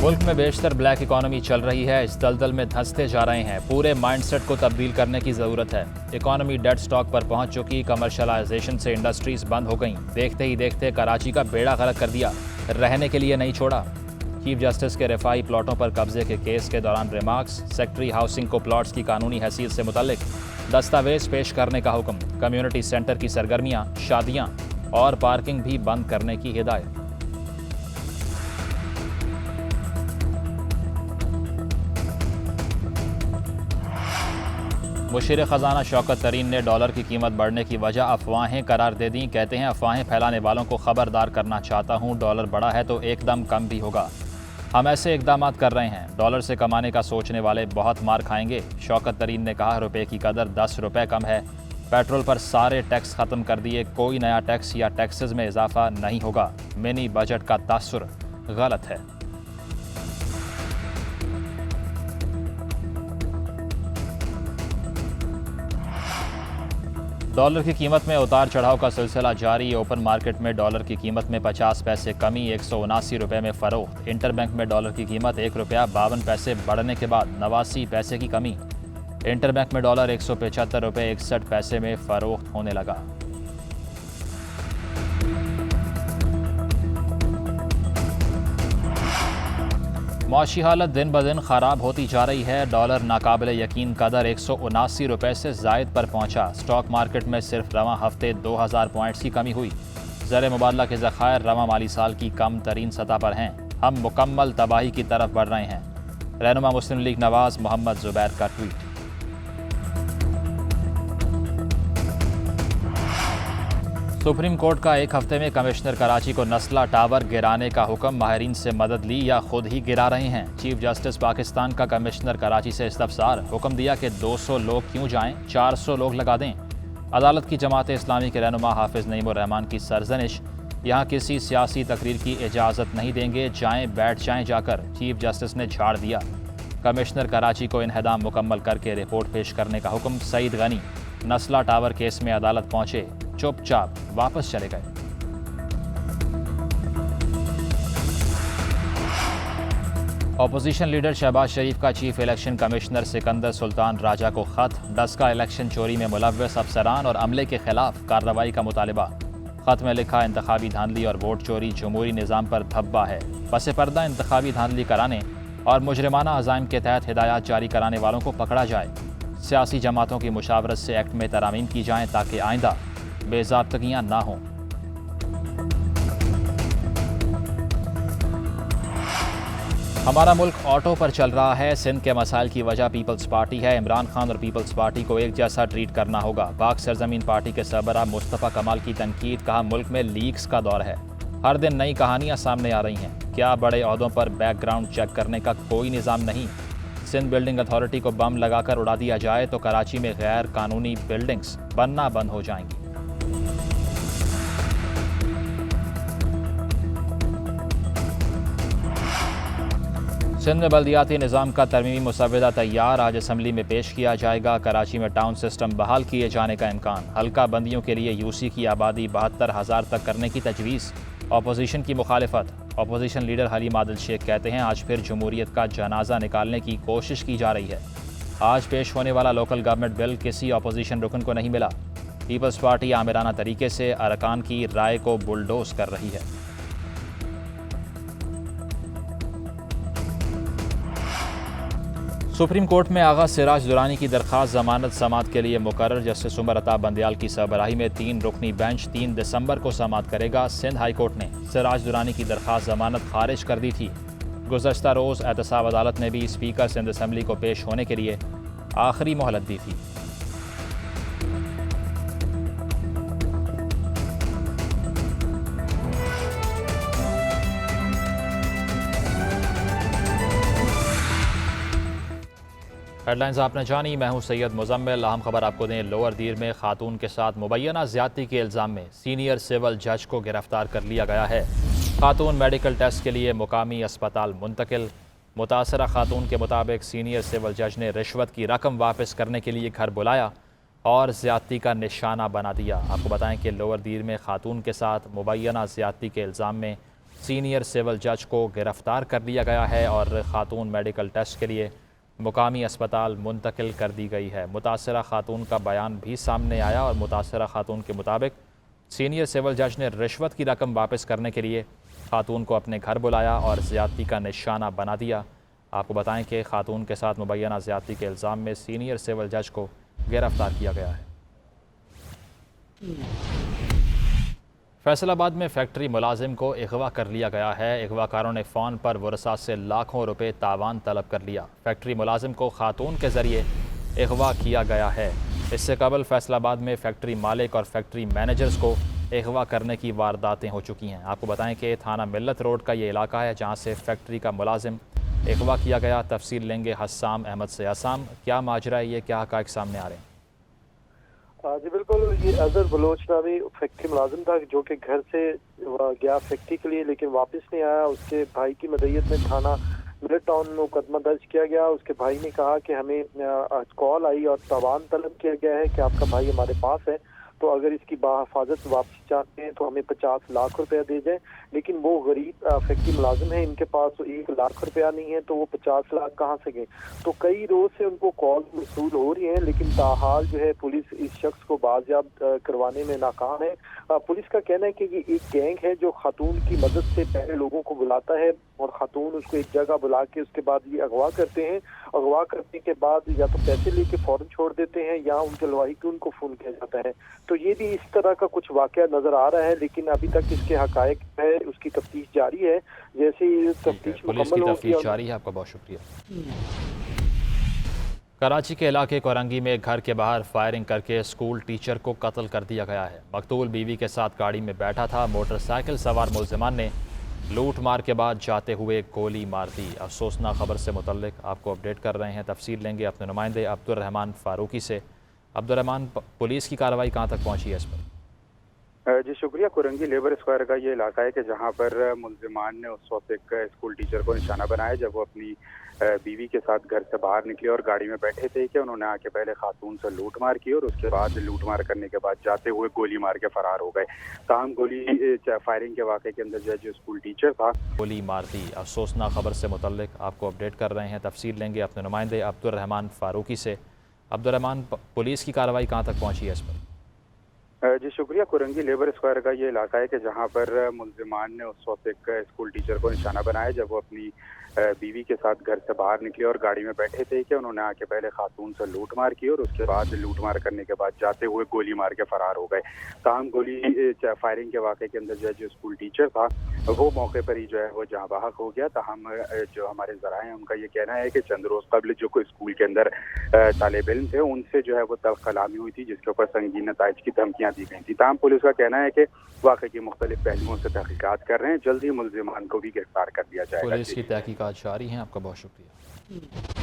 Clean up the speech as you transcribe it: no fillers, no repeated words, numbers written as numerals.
मुल्क में बेशतर black economy चल रही है, इस दलदल में धंसते जा रहे हैं। पूरे माइंडसेट को तब्दील करने की ज़रूरत है। इकॉनमी डेड स्टॉक पर पहुंच चुकी, कमर्शलाइजेशन से इंडस्ट्रीज बंद हो गईं। देखते ही देखते कराची का बेड़ा गर्क कर दिया, रहने के लिए नहीं छोड़ा। चीफ जस्टिस के रिफाई प्लॉटों पर कब्जे के केस के दौरान रिमार्क्स, सेक्रेटरी हाउसिंग को प्लॉट्स की कानूनी हैसियत से मुतल्लिक दस्तावेज पेश करने का हुक्म। कम्युनिटी सेंटर की सरगर्मियाँ, शादियाँ और पार्किंग भी बंद करने की हिदायत। मुशीर खजाना शौकत तरीन ने डॉलर की कीमत बढ़ने की वजह अफवाहें करार दे दी। कहते हैं अफवाहें फैलाने वालों को खबरदार करना चाहता हूं, डॉलर बढ़ा है तो एकदम कम भी होगा। हम ऐसे इकदाम कर रहे हैं, डॉलर से कमाने का सोचने वाले बहुत मार खाएंगे। शौकत तरीन ने कहा, रुपए की कदर 10 रुपए कम है। पेट्रोल पर सारे टैक्स खत्म कर दिए, कोई नया टैक्स या टैक्सेस में इजाफा नहीं होगा। मिनी बजट का तासुर गलत है। डॉलर की कीमत में उतार चढ़ाव का सिलसिला जारी। ओपन मार्केट में डॉलर की कीमत में 50 पैसे कमी, 179 रुपये में फ़रोख्त। इंटरबैंक में डॉलर की कीमत 1 रुपया 52 पैसे बढ़ने के बाद 89 पैसे की कमी। इंटरबैंक में डॉलर 175 रुपये 61 पैसे में फ़रोख्त होने लगा। मौशी हालत दिन ब दिन ख़राब होती जा रही है। डॉलर नाकाबिले यकीन कदर 179 रुपये से ज़ायद पर पहुंचा। स्टॉक मार्केट में सिर्फ रवां हफ्ते 2000 पॉइंट्स की कमी हुई। ज़र मुबादला के ज़खायर रवां माली साल की कम तरीन सतह पर हैं। हम मुकम्मल तबाही की तरफ बढ़ रहे हैं। रहनुमा मुस्लिम लीग नवाज मोहम्मद जुबैर का ट्वीट। सुप्रीम कोर्ट का एक हफ्ते में कमिश्नर कराची को नस्ला टावर गिराने का हुक्म। माहिरीन से मदद ली या खुद ही गिरा रहे हैं। चीफ जस्टिस पाकिस्तान का कमिश्नर कराची से इस्तफसार। हुक्म दिया कि 200 लोग क्यों जाएं, 400 लोग लगा दें। अदालत की जमात इस्लामी के रहनुमा हाफिज नईमुर रहमान की सरजनिश। यहाँ किसी सियासी तकरीर की इजाज़त नहीं देंगे, जाएं बैठ जाएं जाकर। चीफ जस्टिस ने झाड़ दिया। कमिश्नर कराची को इन्हदाम मुकम्मल करके रिपोर्ट पेश करने का हुक्म। सईद गनी नस्ला टावर केस में अदालत पहुंचे, चुपचाप वापस चले गए। ऑपोजिशन लीडर शहबाज शरीफ का chief election commissioner Sikandar Sultan Raja को खत। डस्का इलेक्शन चोरी में मुलव्वस अफसरान और अमले के खिलाफ कार्रवाई का मुतालिबा। खत में लिखा, इंतखाबी धांधली और वोट चोरी जमहूरी निज़ाम पर धब्बा है। पस पर्दा इंतखाबी धांधली कराने और मुजरिमाना अज़ाइम के तहत हिदायत जारी कराने वालों को पकड़ा जाए। सियासी जमातों की मुशावरत से एक्ट में तरामीम की जाएँ ताकि आइंदा बेज़ाब्तगियाँ ना हों। हमारा मुल्क ऑटो पर चल रहा है। सिंध के मसाइल की वजह पीपल्स पार्टी है। इमरान खान और पीपल्स पार्टी को एक जैसा ट्रीट करना होगा। पाक सरजमीन पार्टी के सरबराह मुस्तफ़ा कमाल की तनकीद। कहा, मुल्क में लीक्स का दौर है, हर दिन नई कहानियां सामने आ रही हैं। क्या बड़े ओहदों पर बैकग्राउंड चेक करने का कोई निज़ाम नहीं? सिंध बिल्डिंग अथॉरिटी को बम लगाकर उड़ा दिया जाए तो कराची में गैर कानूनी बिल्डिंग्स बनना बंद हो जाएंगी। सिंध में बल्दियाती निज़ाम का तरमीमी मुसव्वदा तैयार, आज असम्बली में पेश किया जाएगा। कराची में टाउन सिस्टम बहाल किए जाने का इम्कान। हल्का बंदियों के लिए यूसी की आबादी 72,000 तक करने की तजवीज़। अपोजिशन की मुखालिफत। अपोजिशन लीडर हलीम आदिल शेख कहते हैं, आज फिर जमहूरियत का जनाजा निकालने की कोशिश की जा रही है। आज पेश होने वाला लोकल गवर्नमेंट बिल किसी अपोजिशन रुकन को नहीं मिला। पीपल्स पार्टी आमिराना तरीके से अरकान की राय को बुलडोज कर रही है। सुप्रीम कोर्ट में आगा सिराज दुरानी की दरख्वास्त जमानत समाअत के लिए मुकर्रर। जस्टिस उमर अता बंदयाल की सरबराही में 3 रुकनी बेंच 3 दिसंबर को समाअत करेगा। सिंध हाई कोर्ट ने सिराज दुरानी की दरख्वास्त जमानत खारिज कर दी थी। गुज़श्ता रोज़ एहतसाब अदालत ने भी स्पीकर सिंध असम्बली को पेश होने के लिए आखिरी मोहलत दी थी। हेडलाइंस आपने जानी, मैं हूं सैयद मुजम्मिल। अहम खबर आपको दें, लोअर दीर में खातून के साथ मुबैना ज्यादती के इल्ज़ाम में सीनियर सिविल जज को गिरफ्तार कर लिया गया है। खातून मेडिकल टेस्ट के लिए मुकामी अस्पताल मुंतकिल। मुतासरा खातून के मुताबिक सीनियर सिविल जज ने रिश्वत की रकम वापस करने के लिए घर बुलाया और ज्यादती का निशाना बना दिया। आपको बताएं कि लोअर दीर में खातून के साथ मुबैना ज्यादती के इल्ज़ाम में सीनियर सिविल जज को गिरफ्तार कर लिया गया है और खातून मेडिकल टेस्ट के लिए मुकामी अस्पताल मुंतकिल कर दी गई है। मुतासरा खातून का बयान भी सामने आया और मुतासरा खातून के मुताबिक सीनियर सिविल जज ने रिश्वत की रकम वापस करने के लिए खातून को अपने घर बुलाया और ज़्यादती का निशाना बना दिया। आपको बताएं कि खातून के साथ मुबैना ज़्यादती के इल्ज़ाम में सीनियर सिविल जज को गिरफ्तार किया गया है। फैसलाबाद में फैक्ट्री मुलाजिम को अगवा कर लिया गया है। अगवाकारों ने फ़ोन पर वरसा से लाखों रुपए तावान तलब कर लिया। फैक्ट्री मुलाजिम को खातून के ज़रिए अगवा किया गया है। इससे कबल फैसलाबाद में फैक्ट्री मालिक और फैक्ट्री मैनेजर्स को अगवा करने की वारदातें हो चुकी हैं। आपको बताएं कि थाना मिल्लत रोड का ये इलाका है जहां से फैक्ट्री का मुलाजिम अगवा किया गया। तफसील लेंगे हस्साम अहमद से। हस्साम, क्या माजरा है, ये क्या हक़ाइक़ सामने आ रहे हैं? जी बिल्कुल, ये अजहर बलोच नामी फैक्ट्री मुलाजिम था जो कि घर से गया फैक्ट्री के लिए, लेकिन वापस नहीं आया। उसके भाई की मदईयत में थाना मिल्लत टाउन में मुकदमा दर्ज किया गया। उसके भाई ने कहा कि हमें कॉल आई और तावान तलब किया गया है कि आपका भाई हमारे पास है, तो अगर इसकी बाहिफाजत वापसी चाहते हैं तो हमें 50 लाख रुपया दे जाए। लेकिन वो गरीब फैक्ट्री मुलाजिम है, इनके पास तो 1 लाख रुपया नहीं है, तो वो 50 लाख कहाँ से गए। तो कई रोज से उनको कॉल वसूल हो रही है, लेकिन ताहाल जो है पुलिस इस शख्स को बाजियाब करवाने में नाकाम है। पुलिस का कहना है कि ये एक गैंग है जो खातून की मदद से पहले लोगों को बुलाता है और खातून उसको एक जगह बुला के उसके बाद ये अगवा करते हैं। अगवा करने के बाद या तो पैसे लेके फौरन छोड़ देते हैं या उनके लवाही को उनको फोन किया जाता है। तो ये भी इस तरह का कुछ वाकया नजर आ रहा है, लेकिन अभी तक इसके हकायक है उसकी तफ्तीश जारी है। जैसे ही तफ्तीश मुकम्मल होगी। जारी है। आपका बहुत शुक्रिया। कराची के इलाके कोरंगी में घर के बाहर फायरिंग करके स्कूल टीचर को कत्ल कर दिया गया है। मकतूल बीवी के साथ गाड़ी में बैठा था। मोटरसाइकिल सवार मुल्जिमान ने लूट मार के बाद जाते हुए गोली मार दी। अफसोसनाक खबर से मुतल्लिक आपको अपडेट कर रहे हैं। तफसील लेंगे अपने नुमाइंदे अब्दुर्रहमान फारूकी से। अब्दुर्रहमान, पुलिस की कार्रवाई कहाँ तक पहुँची है इस पर? जी शुक्रिया। कुरंगी लेबर स्क्वायर का ये इलाका है कि जहाँ पर मुल्जिमान ने उस वक्त एक स्कूल टीचर को निशाना बनाया जब वो अपनी बीवी के साथ घर से बाहर निकले और गाड़ी में बैठे थे कि उन्होंने आके पहले खातून से लूट मार की और उसके बाद लूट मार करने के बाद जाते हुए गोली मार के फरार हो गए। ताहम गोली फायरिंग के वाक़े के अंदर जो स्कूल टीचर था गोली मार दी। अफसोसनाक खबर से मुतल्लिक आपको अपडेट कर रहे हैं। तफसील लेंगे अपने नुमाइंदे अब्दुर्रहमान फारूकी से। अब्दुर्रहमान, पुलिस की कार्रवाई कहाँ तक पहुँची है इस पर? जी शुक्रिया। कुरंगी लेबर स्क्वायर का ये इलाका है कि जहाँ पर मुल्जिमान ने उस वक्त एक स्कूल टीचर को निशाना बनाया जब वो अपनी बीवी के साथ घर से बाहर निकले और गाड़ी में बैठे थे कि उन्होंने आके पहले खातून से लूट मार की और उसके बाद लूट मार करने के बाद जाते हुए गोली मार के फरार हो गए। ताहम गोली फायरिंग के वाक़े के अंदर जो स्कूल टीचर था वो मौके पर ही जो है वो जहाँ बहक हो गया। ताहम जो हमारे ज़राए हैं उनका ये कहना है कि चंद रोज़ कबल जो कोई स्कूल के अंदर तालिब इल्म थे उनसे जो है वो तल्ख कलामी हुई थी जिसके ऊपर संगीन नताइज की धमकियाँ दी गई थी। ताहम पुलिस का कहना है कि वाक़े की मुख्तलिफ पहलुओं से तहकीकात कर रहे हैं। जल्द ही मुल्जिमान को भी गिरफ्तार कर लिया जाएगा। पुलिस की तहकीकात जारी हैं। आपका बहुत शुक्रिया।